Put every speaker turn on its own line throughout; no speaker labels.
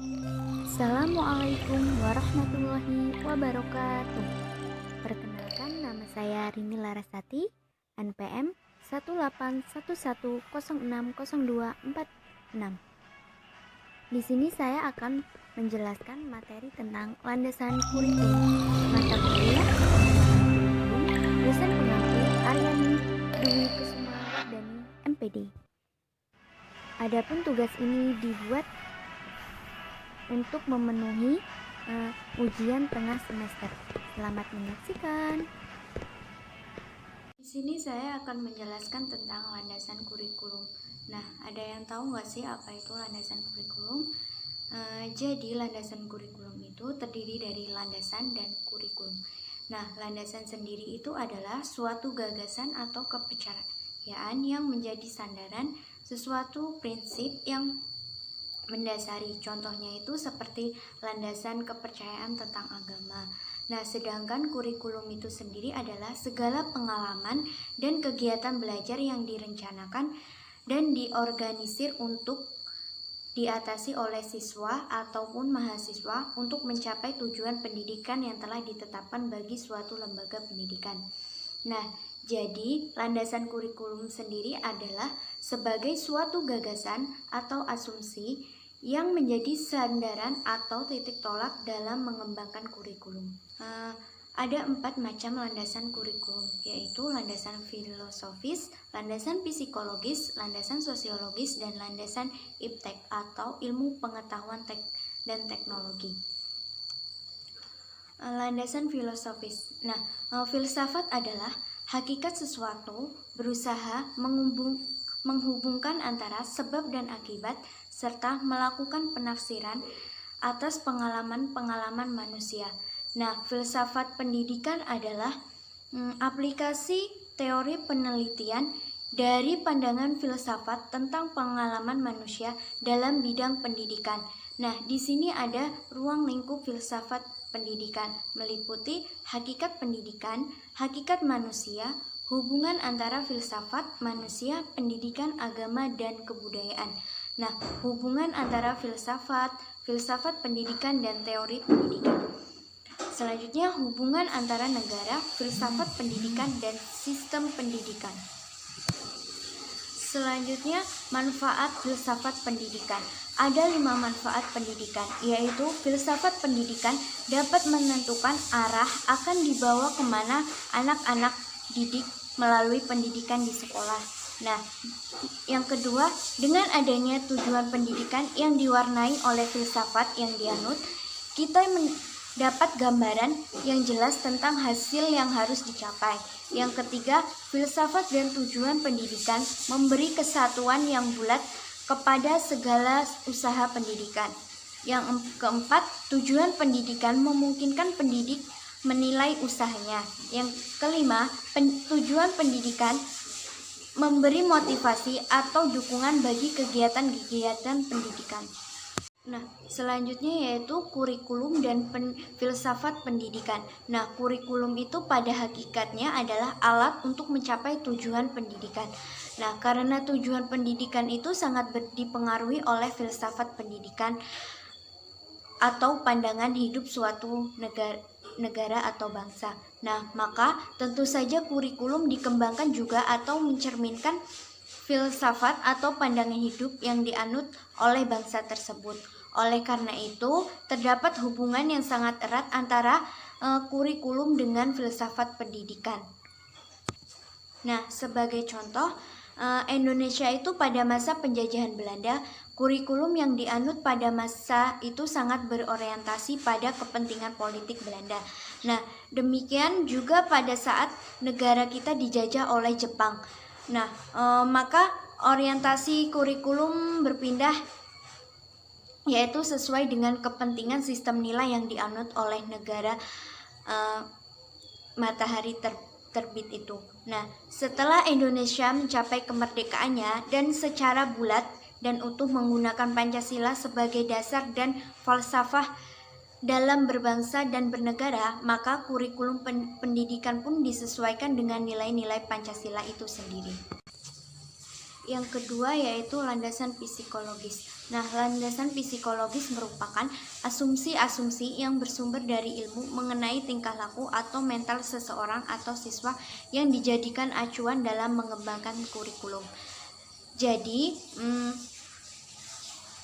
Assalamualaikum warahmatullahi wabarakatuh. Perkenalkan, nama saya Rini Larasati, NPM 18110602446. Di sini saya akan menjelaskan materi tentang landasan kurikulum mata kuliah dosen pengampu Aryani Dwi Kusuma Wardani MPD. Adapun tugas ini dibuat untuk memenuhi ujian tengah semester. Selamat menyaksikan. Di sini saya akan menjelaskan tentang landasan kurikulum. Nah, ada yang tahu nggak sih apa itu landasan kurikulum? Jadi landasan kurikulum itu terdiri dari landasan dan kurikulum. Nah, landasan sendiri itu adalah suatu gagasan atau kepercayaan yang menjadi sandaran sesuatu prinsip yang mendasari. Contohnya itu seperti landasan kepercayaan tentang agama. Nah, sedangkan kurikulum itu sendiri adalah segala pengalaman dan kegiatan belajar yang direncanakan dan diorganisir untuk diatasi oleh siswa ataupun mahasiswa untuk mencapai tujuan pendidikan yang telah ditetapkan bagi suatu lembaga pendidikan. Nah, jadi landasan kurikulum sendiri adalah sebagai suatu gagasan atau asumsi yang menjadi sandaran atau titik tolak dalam mengembangkan kurikulum. Ada 4 macam landasan kurikulum, yaitu landasan filosofis, landasan psikologis, landasan sosiologis, dan landasan iptek atau ilmu pengetahuan dan teknologi. Landasan filosofis. Nah, filsafat adalah hakikat sesuatu berusaha menghubungkan antara sebab dan akibat serta melakukan penafsiran atas pengalaman-pengalaman manusia. Nah, filsafat pendidikan adalah aplikasi teori penelitian dari pandangan filsafat tentang pengalaman manusia dalam bidang pendidikan. Nah, di sini ada ruang lingkup filsafat pendidikan, meliputi hakikat pendidikan, hakikat manusia, hubungan antara filsafat, manusia, pendidikan, agama, dan kebudayaan. Nah, hubungan antara filsafat pendidikan, dan teori pendidikan. Selanjutnya, hubungan antara negara, filsafat pendidikan, dan sistem pendidikan. Selanjutnya, manfaat filsafat pendidikan. Ada 5 manfaat pendidikan, yaitu filsafat pendidikan dapat menentukan arah akan dibawa kemana anak-anak didik melalui pendidikan di sekolah. Nah, yang kedua, dengan adanya tujuan pendidikan yang diwarnai oleh filsafat yang dianut, kita dapat gambaran yang jelas tentang hasil yang harus dicapai. Yang ketiga, filsafat dan tujuan pendidikan memberi kesatuan yang bulat kepada segala usaha pendidikan. Yang keempat, tujuan pendidikan memungkinkan pendidik menilai usahanya. Yang kelima, tujuan pendidikan memberi motivasi atau dukungan bagi kegiatan-kegiatan pendidikan. Nah, selanjutnya yaitu kurikulum dan filsafat pendidikan. Nah, kurikulum itu pada hakikatnya adalah alat untuk mencapai tujuan pendidikan. Nah, karena tujuan pendidikan itu sangat dipengaruhi oleh filsafat pendidikan atau pandangan hidup suatu negara atau bangsa. Nah, maka tentu saja kurikulum dikembangkan juga atau mencerminkan filsafat atau pandangan hidup yang dianut oleh bangsa tersebut. Oleh karena itu, terdapat hubungan yang sangat erat antara kurikulum dengan filsafat pendidikan. Nah, sebagai contoh, Indonesia itu pada masa penjajahan Belanda, kurikulum yang dianut pada masa itu sangat berorientasi pada kepentingan politik Belanda. Nah, demikian juga pada saat negara kita dijajah oleh Jepang. Nah, maka orientasi kurikulum berpindah yaitu sesuai dengan kepentingan sistem nilai yang dianut oleh negara matahari terbit itu. Nah, setelah Indonesia mencapai kemerdekaannya dan secara bulat dan utuh menggunakan Pancasila sebagai dasar dan falsafah dalam berbangsa dan bernegara, maka kurikulum pendidikan pun disesuaikan dengan nilai-nilai Pancasila itu sendiri. Yang kedua yaitu landasan psikologis. Nah, landasan psikologis merupakan asumsi-asumsi yang bersumber dari ilmu mengenai tingkah laku atau mental seseorang atau siswa yang dijadikan acuan dalam mengembangkan kurikulum. Jadi,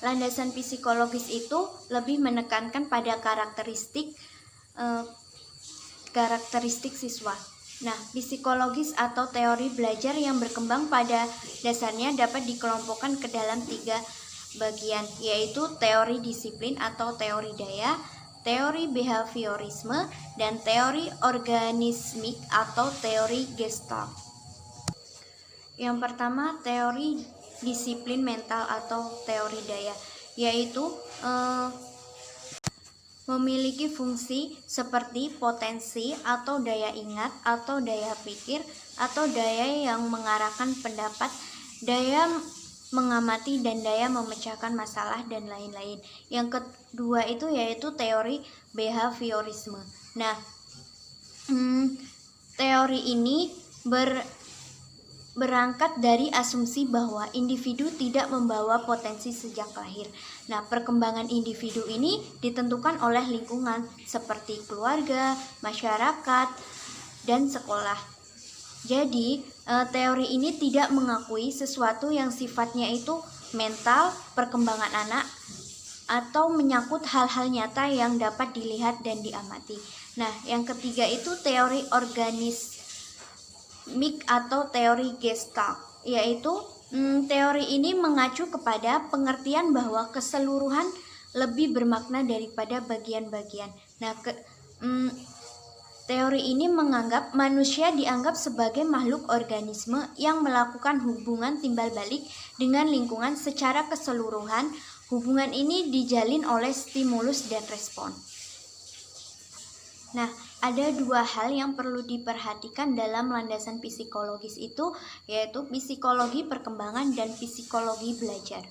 landasan psikologis itu lebih menekankan pada karakteristik siswa. Nah, psikologis atau teori belajar yang berkembang pada dasarnya dapat dikelompokkan ke dalam 3 bagian, yaitu teori disiplin atau teori daya, teori behaviorisme, dan teori organismik atau teori Gestalt. Yang pertama, teori disiplin mental atau teori daya, yaitu memiliki fungsi seperti potensi atau daya ingat atau daya pikir atau daya yang mengarahkan pendapat, daya mengamati dan daya memecahkan masalah dan lain-lain. Yang kedua itu yaitu teori behaviorisme. Nah, teori ini berangkat dari asumsi bahwa individu tidak membawa potensi sejak lahir. Nah, perkembangan individu ini ditentukan oleh lingkungan seperti keluarga, masyarakat, dan sekolah. Jadi, teori ini tidak mengakui sesuatu yang sifatnya itu mental, perkembangan anak, atau menyangkut hal-hal nyata yang dapat dilihat dan diamati. Nah, yang ketiga itu teori organismik atau teori Gestalt, yaitu teori ini mengacu kepada pengertian bahwa keseluruhan lebih bermakna daripada bagian-bagian. Nah, teori ini menganggap manusia dianggap sebagai makhluk organisme yang melakukan hubungan timbal balik dengan lingkungan secara keseluruhan. Hubungan ini dijalin oleh stimulus dan respon. Nah, ada 2 hal yang perlu diperhatikan dalam landasan psikologis itu, yaitu psikologi perkembangan dan psikologi belajar.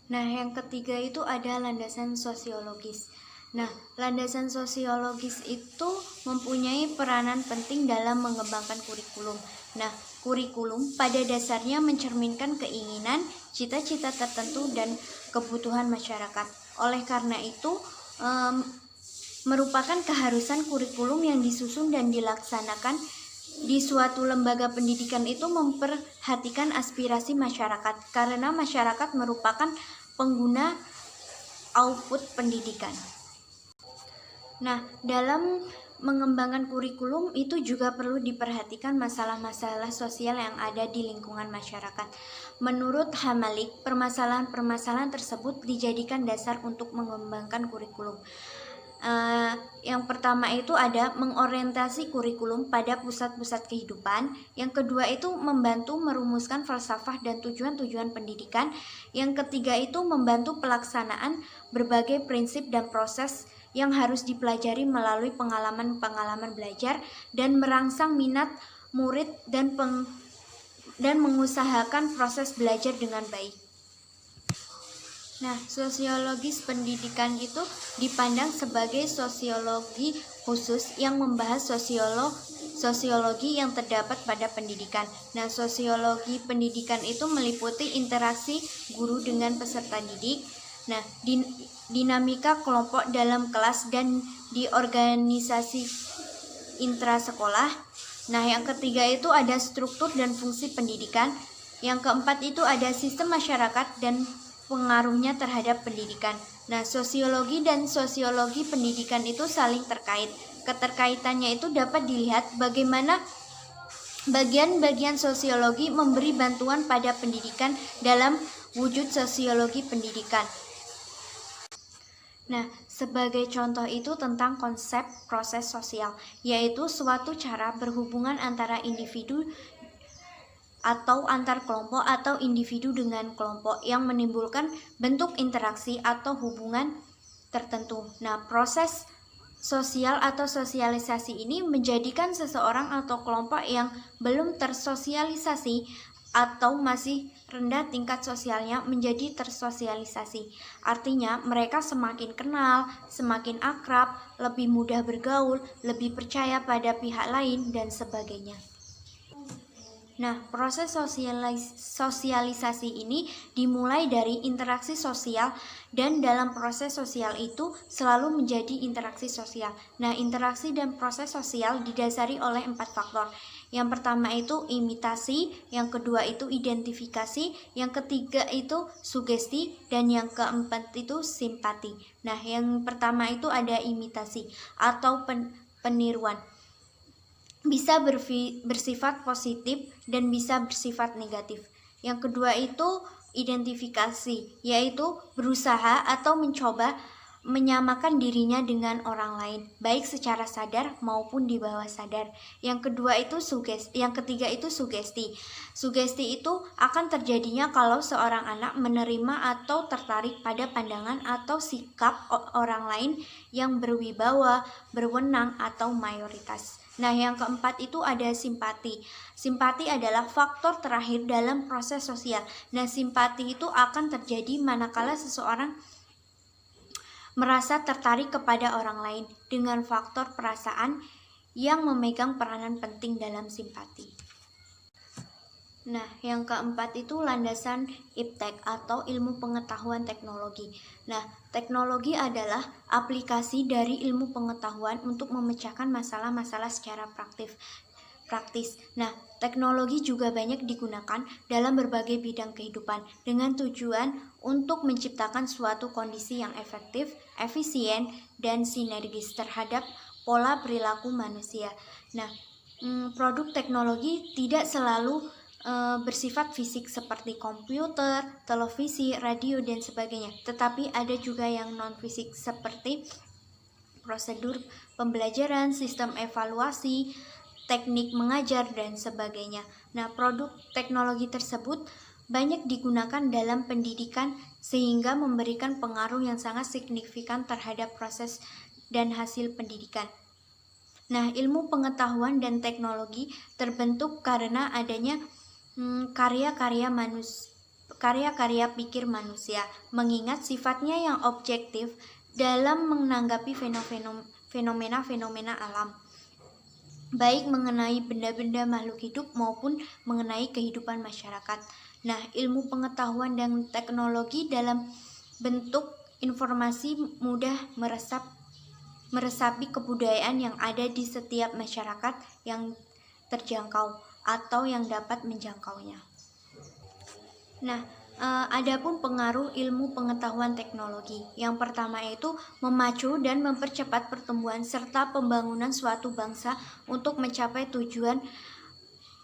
Nah, yang ketiga itu ada landasan sosiologis. Nah, landasan sosiologis itu mempunyai peranan penting dalam mengembangkan kurikulum. Nah, kurikulum pada dasarnya mencerminkan keinginan, cita-cita tertentu, dan kebutuhan masyarakat. Oleh karena itu, merupakan keharusan kurikulum yang disusun dan dilaksanakan di suatu lembaga pendidikan itu memperhatikan aspirasi masyarakat, karena masyarakat merupakan pengguna output pendidikan. Nah, dalam mengembangkan kurikulum itu juga perlu diperhatikan masalah-masalah sosial yang ada di lingkungan masyarakat. Menurut Hamalik, permasalahan-permasalahan tersebut dijadikan dasar untuk mengembangkan kurikulum. Yang pertama itu ada mengorientasi kurikulum pada pusat-pusat kehidupan. Yang kedua itu membantu merumuskan falsafah dan tujuan-tujuan pendidikan. Yang ketiga itu membantu pelaksanaan berbagai prinsip dan proses yang harus dipelajari melalui pengalaman-pengalaman belajar dan merangsang minat murid dan mengusahakan proses belajar dengan baik. Nah, sosiologis pendidikan itu dipandang sebagai sosiologi khusus yang membahas sosiologi yang terdapat pada pendidikan. Nah, sosiologi pendidikan itu meliputi interaksi guru dengan peserta didik. Nah, dinamika kelompok dalam kelas dan di organisasi intrasekolah. Nah, yang ketiga itu ada struktur dan fungsi pendidikan. Yang keempat itu ada sistem masyarakat dan pengaruhnya terhadap pendidikan. Nah, sosiologi dan sosiologi pendidikan itu saling terkait. Keterkaitannya itu dapat dilihat bagaimana bagian-bagian sosiologi memberi bantuan pada pendidikan dalam wujud sosiologi pendidikan. Nah, sebagai contoh itu tentang konsep proses sosial, yaitu suatu cara berhubungan antara individu atau antar kelompok atau individu dengan kelompok yang menimbulkan bentuk interaksi atau hubungan tertentu. Nah, proses sosial atau sosialisasi ini menjadikan seseorang atau kelompok yang belum tersosialisasi atau masih rendah tingkat sosialnya menjadi tersosialisasi. Artinya, mereka semakin kenal, semakin akrab, lebih mudah bergaul, lebih percaya pada pihak lain, dan sebagainya. Nah, proses sosialisasi ini dimulai dari interaksi sosial dan dalam proses sosial itu selalu menjadi interaksi sosial. Nah, interaksi dan proses sosial didasari oleh 4 faktor. Yang pertama itu imitasi, yang kedua itu identifikasi, yang ketiga itu sugesti, dan yang keempat itu simpati. Nah, yang pertama itu ada imitasi atau peniruan. Bisa bersifat positif dan bisa bersifat negatif. Yang kedua itu identifikasi, yaitu berusaha atau mencoba menyamakan dirinya dengan orang lain, baik secara sadar maupun di bawah sadar. Yang ketiga itu sugesti. Sugesti itu akan terjadinya kalau seorang anak menerima atau tertarik pada pandangan atau sikap orang lain yang berwibawa, berwenang atau mayoritas. Nah, yang keempat itu ada simpati. Simpati adalah faktor terakhir dalam proses sosial. Nah, simpati itu akan terjadi manakala seseorang merasa tertarik kepada orang lain dengan faktor perasaan yang memegang peranan penting dalam simpati. Nah, yang keempat itu landasan iptek atau ilmu pengetahuan teknologi. Nah, teknologi adalah aplikasi dari ilmu pengetahuan untuk memecahkan masalah-masalah secara praktis. Nah, teknologi juga banyak digunakan dalam berbagai bidang kehidupan dengan tujuan untuk menciptakan suatu kondisi yang efektif, efisien, dan sinergis terhadap pola perilaku manusia. Nah, produk teknologi tidak selalu bersifat fisik seperti komputer, televisi, radio, dan sebagainya. Tetapi ada juga yang non-fisik seperti prosedur pembelajaran, sistem evaluasi, teknik mengajar, dan sebagainya. Nah, produk teknologi tersebut banyak digunakan dalam pendidikan sehingga memberikan pengaruh yang sangat signifikan terhadap proses dan hasil pendidikan. Nah, ilmu pengetahuan dan teknologi terbentuk karena adanya karya-karya pikir manusia, mengingat sifatnya yang objektif dalam menanggapi fenomena-fenomena alam, baik mengenai benda-benda makhluk hidup maupun mengenai kehidupan masyarakat. Nah, ilmu pengetahuan dan teknologi dalam bentuk informasi mudah meresapi kebudayaan yang ada di setiap masyarakat yang terjangkau atau yang dapat menjangkaunya. Nah, adapun pengaruh ilmu pengetahuan teknologi. Yang pertama yaitu memacu dan mempercepat pertumbuhan serta pembangunan suatu bangsa untuk mencapai tujuan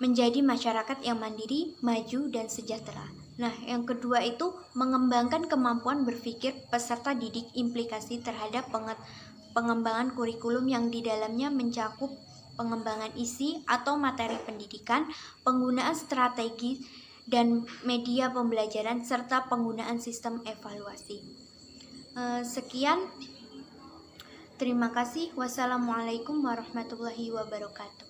menjadi masyarakat yang mandiri, maju, dan sejahtera. Nah, yang kedua itu mengembangkan kemampuan berpikir peserta didik, implikasi terhadap pengembangan kurikulum yang di dalamnya mencakup pengembangan isi atau materi pendidikan, penggunaan strategi dan media pembelajaran, serta penggunaan sistem evaluasi. Sekian, terima kasih. Wassalamualaikum warahmatullahi wabarakatuh.